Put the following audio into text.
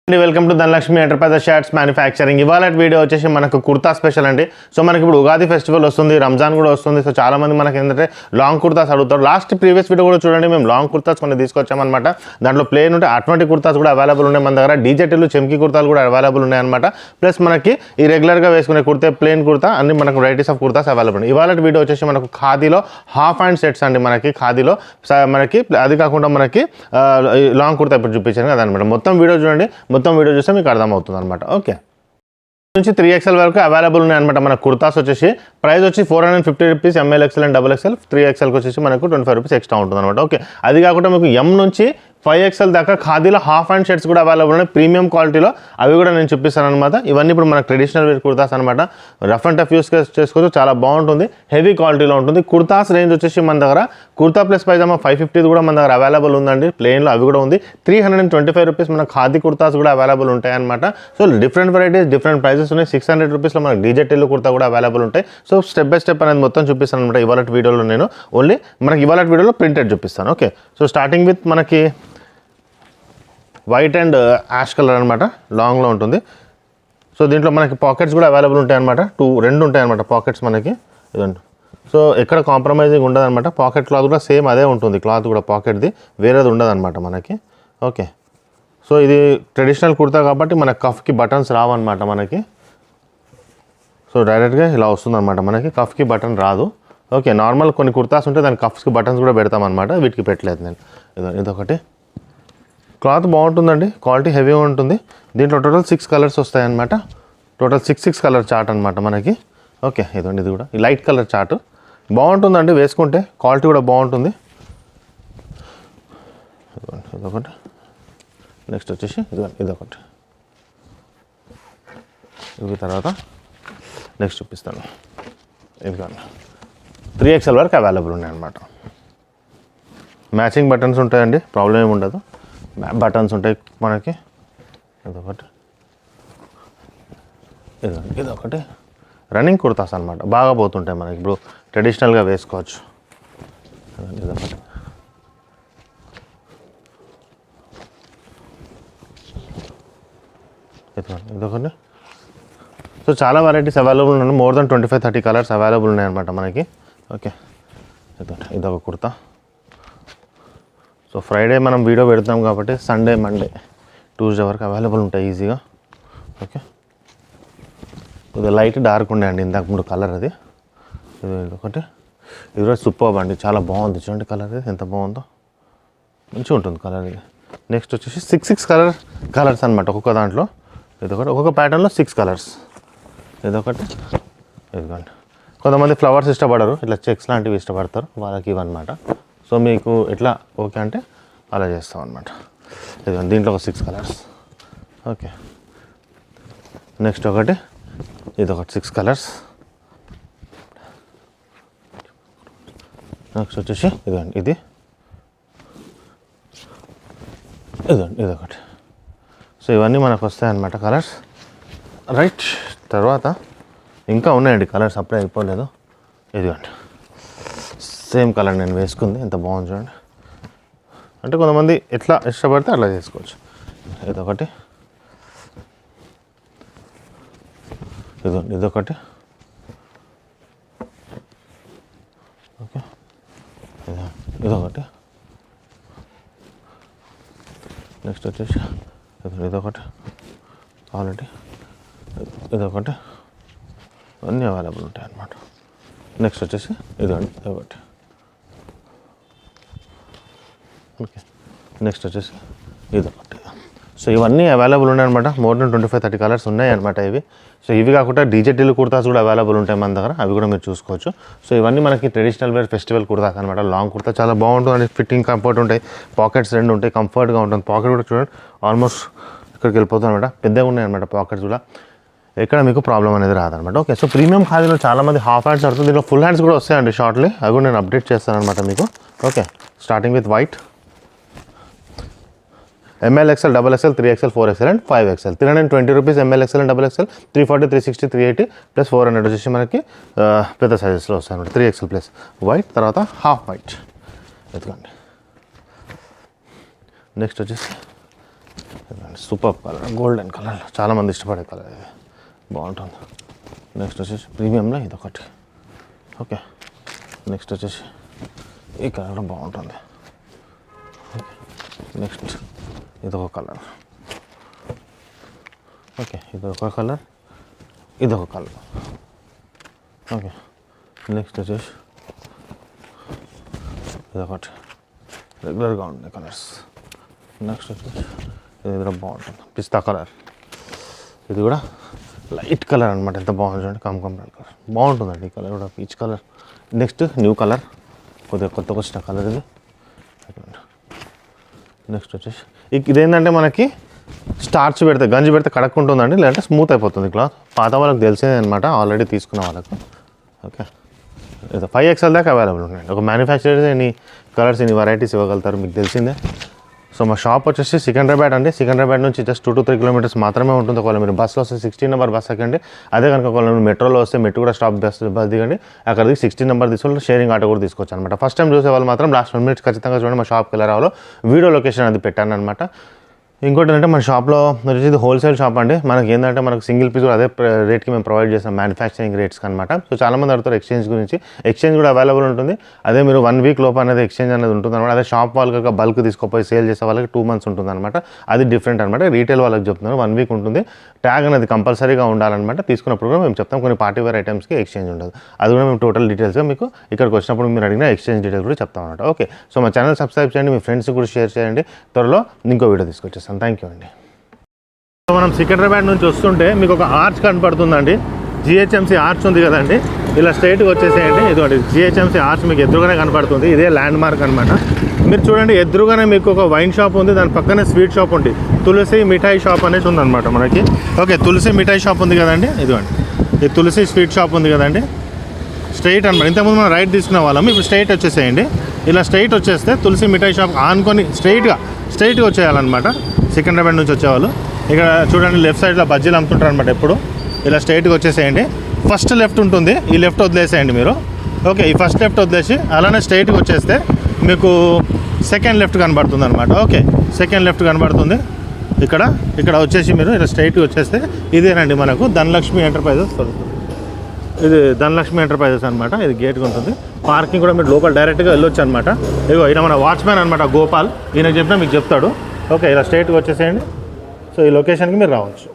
Welcome to Dhanalakshmi enterprises shirts manufacturing. ఇవాళ video వచ్చేసి మనకు కుర్తా స్పెషల్ అండి. సో మనకి ఇప్పుడు ఉగాది ఫెస్టివల్ వస్తుంది, రంజాన్ కూడా వస్తుంది. సో చాలా మంది మనకి ఏంటంటే లాంగ్ కుర్తాస్ అడుగుతారు. లాస్ట్ ప్రీవియస్ వీడియో కూడా చూడండి, మేము లాంగ్ కుర్తాస్ కొన్ని తీసుకొచ్చామన్నమాట. దాంట్లో ప్లేన్ ఉంటే అటువంటి కుర్తాస్ కూడా అవైలబుల్ ఉన్నాయి మన దగ్గర. డీజెట్లు చెమ్కి కుర్తాలు కూడా అవైలబుల్ ఉన్నాయన్నమాట. ప్లస్ మనకి ఈ రెగ్యులర్గా వేసుకునే కుర్తే ప్లేన్ కుర్తా అన్ని మనకు వెరైటీస్ ఆఫ్ కుర్తాస్ అవైలబుల్ ఉన్నాయి. ఇవాళ వీడియో వచ్చేసి మనకు ఖాదీలో హాఫ్ హ్యాండ్ సెట్స్ అండి. మనకి ఖాదీలో మనకి అది కాకుండా మనకి లాంగ్ కుర్తా ఇప్పుడు చూపించాను కదా అనమాట. మొత్తం వీడియో చూడండి, మొత్తం వీడియో చూస్తే మీకు అర్థమవుతుంది అనమాట. ఓకే, నుంచి 3XL వరకు అవైలబుల్ ఉన్నాయన్నమాట. మన కుర్తాస్ వచ్చేసి ప్రైస్ వచ్చి 450 rupees. ML, XL and XXL. 3XLకి వచ్చేసి మనకు 25 రూపీస్ ఎక్స్ట్రా ఉంటుంది అనమాట. ఓకే, అది కాకుండా మీకు M నుంచి 5XL దాకా ఖాదీలో హాఫ్ హ్యాండ్ షర్ట్స్ కూడా అవైలబుల్ ఉన్నాయి, ప్రీమియం క్వాలిటీలో. అవి కూడా నేను చూపిస్తాను అనమాట. ఇవన్నీ ఇప్పుడు మనకు ట్రెడిషనల్ వేర్ కుర్తాస్ అనమాట. రఫ్ అండ్ టఫ్ యూస్ చేసుకోవచ్చు, చాలా బాగుంటుంది, హెవీ క్వాలిటీలో ఉంటుంది. కుర్తాస్ రేంజ్ వచ్చేసి మన దగ్గర కుర్తా ప్లస్ పైజామా 550 కూడా మన దగ్గర అవైలబుల్ ఉందండి. ప్లెయిన్లో అవి కూడా ఉంది. 325 రూపీస్ మన ఖాదీ కుర్తాస్ కూడా అవైలబుల్ ఉంటాయి అనమాట. So different varieties, different prizes ఉన్నాయి. 600 రూపీస్లో మనకు డీజెట్ కుర్తా కూడా అవైలబుల్ ఉంటాయి. సో స్టెప్ బై స్టెప్ అనేది మొత్తం చూపిస్తాను అనమాట. ఇవాళ వీడియోలో నేను ఓన్లీ మనకి ఇవాళ వీడియోలో ప్రింటెడ్ చూపిస్తాను. ఓకే, సో స్టార్టింగ్ విత్ మనకి వైట్ అండ్ యాష్ కలర్ అనమాట, లాంగ్లో ఉంటుంది. సో దీంట్లో మనకి పాకెట్స్ కూడా అవైలబుల్ ఉంటాయి అనమాట. రెండు ఉంటాయి అనమాట పాకెట్స్ మనకి. ఇదండి, సో ఎక్కడ కాంప్రమైజింగ్ ఉండదు అనమాట. పాకెట్ క్లాత్ కూడా సేమ్ అదే ఉంటుంది, క్లాత్ కూడా పాకెట్ది వేరేది ఉండదు అనమాట మనకి. ఓకే, సో ఇది ట్రెడిషనల్ కుర్తా కాబట్టి మన కఫ్కి బటన్స్ రావన్నమాట మనకి. సో డైరెక్ట్గా ఇలా వస్తుంది అనమాట మనకి, కఫ్కి బటన్ రాదు. ఓకే, నార్మల్ కొన్ని కుర్తాస్ ఉంటే దాని కఫ్స్కి బటన్స్ కూడా పెడతామన్నమాట, వీటికి పెట్టలేదు నేను. ఇదొకటి. క్లాత్ బాగుంటుందండి, క్వాలిటీ హెవీగా ఉంటుంది. దీంట్లో టోటల్ 6 కలర్స్ వస్తాయన్నమాట. టోటల్ 6 కలర్ చార్ట్ అనమాట మనకి. ఓకే, ఇదండి, ఇది కూడా ఈ లైట్ కలర్ చార్ట్ బాగుంటుందండి, వేసుకుంటే క్వాలిటీ కూడా బాగుంటుంది. ఇదొకటి. నెక్స్ట్ వచ్చేసి ఇదొకటి. ఇవి తర్వాత నెక్స్ట్ చూపిస్తాను. ఇది కానీ 3XL వరకు అవైలబుల్ ఉన్నాయన్నమాట. మ్యాచింగ్ బటన్స్ ఉంటాయండి, ప్రాబ్లం ఏమి ఉండదు. బటన్స్ ఉంటాయి మనకి. ఇదొకటి రన్నింగ్ కుర్తాస్ అనమాట, బాగా పోతుంటాయి మనకి, ఇప్పుడు ట్రెడిషనల్గా వేసుకోవచ్చు. ఇదొకటి. ఇదొకటి. సో చాలా వెరైటీస్ అవైలబుల్ ఉన్నాయి, మోర్ దెన్ 25-30 కలర్స్ అవైలబుల్ ఉన్నాయన్నమాట మనకి. ఓకే, ఇదొక కుర్తా. సో ఫ్రైడే మనం వీడియో పెడతాం కాబట్టి సండే, మండే, ట్యూస్డే వరకు అవైలబుల్ ఉంటాయి ఈజీగా. ఓకే, ఇది లైట్ డార్క్ ఉండే అండి ఇందాక ముందు కలర్ అది. ఇది ఒకటి. ఇది కూడా సూపర్ అండి, చాలా బాగుంది. చూడండి కలర్ ఇది ఎంత బాగుందో, మంచిగా ఉంటుంది కలర్ ఇది. నెక్స్ట్ వచ్చేసి 6 కలర్స్ అనమాట ఒక్కొక్క దాంట్లో. ఇదొకటి, ఒక్కొక్క ప్యాటర్న్లో 6 కలర్స్. ఇదొకటి. ఇదిగోండి, కొంతమంది ఫ్లవర్స్ ఇష్టపడరు, ఇట్లా చెక్స్ లాంటివి ఇష్టపడతారు, వాళ్ళకి ఇవన్నమాట. సో మీకు ఎట్లా ఓకే అంటే అలా చేస్తాం అనమాట. ఇదిగోండి, దీంట్లో ఒక 6 కలర్స్. ఓకే, నెక్స్ట్ ఒకటి, ఇదొకటి 6 కలర్స్. నెక్స్ట్ వచ్చేసి ఇదిగోండి, ఇదొకటి. సో ఇవన్నీ మనకు వస్తాయన్నమాట కలర్స్. రైట్, తర్వాత ఇంకా ఉన్నాయండి కలర్స్, అప్పుడే అయిపోలేదు. ఇదిగోండి, సేమ్ కలర్ నేను వేసుకుంది, ఎంత బాగుంది చూడండి. అంటే కొంతమంది ఎట్లా ఇష్టపడితే అట్లా చేసుకోవచ్చు. ఇదొకటి, ఇదొకటి. ఓకే, ఇదొకటి. నెక్స్ట్ వచ్చేసి ఇదొకటి ఆల్రెడీ. ఇదొకటి, అన్నీ అవైలబుల్ ఉంటాయి అన్నమాట. నెక్స్ట్ వచ్చేసి ఇదొకటి. ఓకే, నెక్స్ట్ వచ్చేసి ఇదొకటి. సో ఇవన్నీ అవైలబుల్ ఉన్నాయన్నమాట. మోర్ దెన్ 25-30 కలర్స్ ఉన్నాయి అనమాట ఇవి. సో ఇవి కాకుండా డీజెట్ కుర్తాస్ కూడా అవైలబుల్ ఉంటాయి మన దగ్గర, అవి కూడా మీరు చూసుకోవచ్చు. సో ఇవన్నీ మనకి ట్రెడిషనల్ వేర్ ఫెస్టివల్ కుర్తాస్ అనమాట. లాంగ్ కుర్తా చాలా బాగుంటుంది, ఫిట్టింగ్ కంఫర్ట్ ఉంటాయి, పాకెట్స్ 2 ఉంటాయి, కంఫర్ట్గా ఉంటుంది. పాకెట్ కూడా చూడండి ఆల్మోస్ట్ ఇక్కడికి వెళ్ళిపోతుంది అనమాట, పెద్దగా ఉన్నాయి అనమాట పాకెట్స్ కూడా, ఎక్కడ మీకు ప్రాబ్లం అనేది రాదనమాట. ఓకే, సో ప్రీమియం ఖాదీలో చాలామంది హాఫ్ హ్యాండ్స్ ఆడుతుంది, దీంట్లో ఫుల్ హ్యాండ్స్ కూడా వస్తాయండి షార్ట్లీ, అవి కూడా నేను అప్డేట్ చేస్తాను అనమాట మీకు. Okay, starting with white. ML, XL, XXL, 3XL, 4XL and 5XL. 320 rupees ML, XL and XXL. 340, 360, 380 plus 400 వచ్చేసి మనకి పెద్ద సైజెస్లో వస్తాయి అనమాట. 3XL ప్లస్ వైట్, తర్వాత హాఫ్ వైట్. ఎత్తుకోండి. నెక్స్ట్ వచ్చేసి సూపర్ కలర్, గోల్డెన్ కలర్, చాలామంది ఇష్టపడే కలర్ ఇది, బాగుంటుంది. నెక్స్ట్ వచ్చేసి ప్రీమియంలో ఇదొకటి. ఓకే, నెక్స్ట్ వచ్చేసి ఈ కలర్ కూడా బాగుంటుంది. నెక్స్ట్ ఇదొక కలర్. ఓకే, ఇదొక కలర్, ఇదొక కలర్. ఓకే, నెక్స్ట్ వచ్చేసి ఇదొకటి, రెగ్యులర్గా ఉండే కలర్స్. నెక్స్ట్ వచ్చేసి ఇది కూడా బాగుంటుంది, పిస్తా కలర్. ఇది కూడా లైట్ కలర్ అనమాట, ఎంత బాగుంది చూడండి, కమ్కమ్రాల్ కలర్ బాగుంటుందండి. ఈ కలర్ కూడా peach colour. Next new colour, కొద్దిగా కొత్తగా వచ్చిన కలర్ ఇది. నెక్స్ట్ వచ్చేసి ఇదేంటంటే మనకి స్టార్చ్ పెడితే, గంజి పెడితే కడక్కుంటుందండి, లేదంటే స్మూత్ అయిపోతుంది క్లాత్. పాత వాళ్ళకి తెలిసేది అనమాట, ఆల్రెడీ తీసుకున్న వాళ్ళకు. ఓకే, ఇది 5XL దాకా అవైలబుల్ ఉన్నాయండి. ఒక మ్యానుఫ్యాక్చరర్స్ ఎన్ని కలర్స్, ఎన్ని వెరైటీస్ ఇవ్వగలుగుతారు మీకు తెలిసిందే. సో మా షాప్ వచ్చేసి సికింద్రాబాద్ అండి. సికింద్రాబాద్ నుంచి జస్ట్ 2 to 3 kilometers మాత్రమే ఉంటుంది. ఒకవేళ మీరు బస్సులో వస్తే 16 నెంబర్ బస్ ఎక్కండి. అదే కనుక ఒకవేళ మీరు మెట్రోలో వస్తే మెట్రో కూడా స్టాప్ బస్ దిగండి. అక్కడికి 16 నెంబర్ తీసుకొని షేరింగ్ ఆటో కూడా తీసుకోవచ్చు అనమాట. ఫస్ట్ టైం చూసే వాళ్ళు మాత్రం లాస్ట్ 1 minute ఖచ్చితంగా చూడండి. మా షాప్కి ఎలా రావాలో వీడియో లొకేషన్ అది పెట్టాను అనమాట. ఇంకోటి ఏంటంటే మన షాప్లో వచ్చేసి ఇది హోల్సేల్ షాప్ అండి. మనకి ఏంటంటే మనకు సింగిల్ పీస్ కూడా అదే రేట్కి మేము ప్రొవైడ్ చేస్తాం, మ్యానుఫ్యాక్చరింగ్ రేట్స్కి అనమాట. సో చాలామంది అడుగుతారు ఎక్స్చేంజ్ గురించి. ఎక్స్చేంజ్ కూడా అవైలబుల్ ఉంటుంది. అదే మీరు 1 week లోపు అనేది ఎక్స్చేంజ్ అనేది ఉంటుంది అనమాట. అదే షాప్ వాళ్ళకి బల్క్ తీసుకోపోయి సేల్ చేసే వాళ్ళకి 2 months ఉంటుంది అనమాట. అది డిఫరెంట్ అనమాట. రీటైల్ వాళ్ళకి చెప్తున్నారు 1 week ఉంటుంది. ట్యాగ్ అనేది కంపల్సరీగా ఉండాలన్నమాట. తీసుకున్నప్పుడు కూడా మేము చెప్తాం. కొన్ని పార్టీ వేర్ ఐటమ్స్కి ఎక్స్చేంజ్ ఉండదు. అది కూడా మేము టోటల్ డీటెయిల్స్గా మీకు ఇక్కడికి వచ్చినప్పుడు మీరు అడిగిన ఎక్స్చేంజ్ డీటెయిల్స్ కూడా చెప్తాం అనమాట. ఓకే, సో మా ఛానల్ సబ్స్క్రైబ్ చేయండి, మీ ఫ్రెండ్స్కి కూడా షేర్ చేయండి. త్వరలో ఇంకో వీడియో తీసుకొచ్చేస్తాను. థ్యాంక్ యూ అండి. మనం సికింద్రాబాద్ నుంచి వస్తుంటే మీకు ఒక ఆర్చ్ కనపడుతుందండి. GHMC ఆర్చ్ ఉంది కదండి, ఇలా స్ట్రైట్గా వచ్చేసేయండి. ఇదిగోండి GHMC ఆర్చ్ మీకు ఎదురుగానే కనపడుతుంది. ఇదే ల్యాండ్ మార్క్ అనమాట. మీరు చూడండి, ఎదురుగానే మీకు ఒక వైన్ షాప్ ఉంది, దాని పక్కనే స్వీట్ షాప్ ఉంది. తులసి మిఠాయి షాప్ అనేది ఉందన్నమాట మనకి. ఓకే, తులసి మిఠాయి షాప్ ఉంది కదండి, ఇదిగోండి ఇది తులసి స్వీట్ షాప్ ఉంది కదండి. స్ట్రైట్ అనమాట. ఇంతకుముందు మనం రైట్ తీసుకునే వాళ్ళం, ఇప్పుడు స్ట్రైట్ వచ్చేసేయండి. ఇలా స్ట్రైట్ వచ్చేస్తే తులసి మిఠాయి షాప్ ఆనుకొని స్ట్రైట్గా వచ్చేయాలన్నమాట. సికింద్రాబాద్ నుంచి వచ్చేవాళ్ళు ఇక్కడ చూడండి, లెఫ్ట్ సైడ్లో బజ్జీలు అమ్ముతుంటారు అనమాట. ఎప్పుడు ఇలా స్ట్రైట్గా వచ్చేసేయండి. ఫస్ట్ లెఫ్ట్ ఉంటుంది, ఈ లెఫ్ట్ వదిలేసేయండి మీరు. ఓకే, ఈ ఫస్ట్ లెఫ్ట్ వదిలేసి అలానే స్ట్రైట్గా వచ్చేస్తే మీకు సెకండ్ లెఫ్ట్ కనబడుతుంది అనమాట. ఓకే, సెకండ్ లెఫ్ట్ కనబడుతుంది. ఇక్కడ వచ్చేసి మీరు ఇలా స్ట్రైట్గా వచ్చేస్తే ఇదేనండి మనకు ధనలక్ష్మి ఎంటర్ప్రైజెస్. ఇది ధనలక్ష్మి ఎంటర్ప్రైజెస్ అనమాట. ఇది గేట్గా ఉంటుంది. పార్కింగ్ కూడా మీరు లోపల డైరెక్ట్గా వెళ్ళొచ్చు అనమాట. ఇగో ఈయన మన వాచ్మ్యాన్ అనమాట, గోపాల్. ఈయనకు చెప్పినా మీకు చెప్తాడు. ఓకే, ఇలా స్ట్రైట్గా వచ్చేసేయండి. సో ఈ లొకేషన్కి మీరు రావచ్చు.